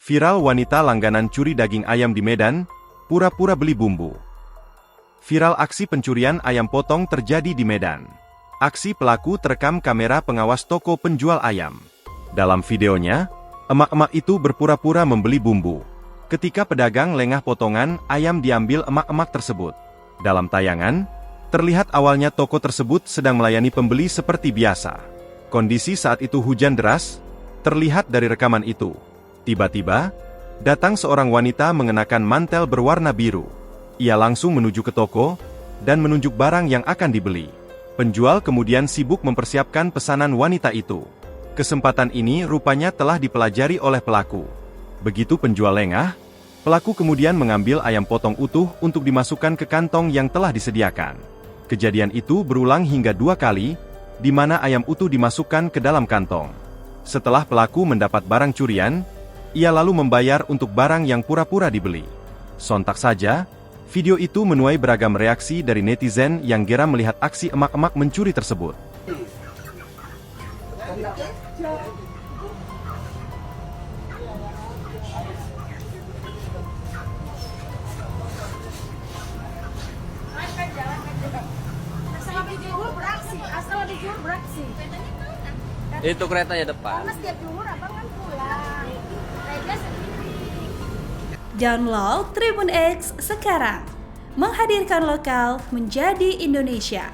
Viral wanita langganan curi daging ayam di Medan, pura-pura beli bumbu. Viral aksi pencurian ayam potong terjadi di Medan. Aksi pelaku terekam kamera pengawas toko penjual ayam. Dalam videonya, emak-emak itu berpura-pura membeli bumbu. Ketika pedagang lengah potongan, ayam diambil emak-emak tersebut. Dalam tayangan, terlihat awalnya toko tersebut sedang melayani pembeli seperti biasa. Kondisi saat itu hujan deras, terlihat dari rekaman itu. Tiba-tiba, datang seorang wanita mengenakan mantel berwarna biru. Ia langsung menuju ke toko, dan menunjuk barang yang akan dibeli. Penjual kemudian sibuk mempersiapkan pesanan wanita itu. Kesempatan ini rupanya telah dipelajari oleh pelaku. Begitu penjual lengah, pelaku kemudian mengambil ayam potong utuh untuk dimasukkan ke kantong yang telah disediakan. Kejadian itu berulang hingga 2 kali, di mana ayam utuh dimasukkan ke dalam kantong. Setelah pelaku mendapat barang curian, ia lalu membayar untuk barang yang pura-pura dibeli. Sontak saja, video itu menuai beragam reaksi dari netizen yang geram melihat aksi emak-emak mencuri tersebut. Itu keretanya depan. Download Tribun X sekarang, menghadirkan lokal menjadi Indonesia.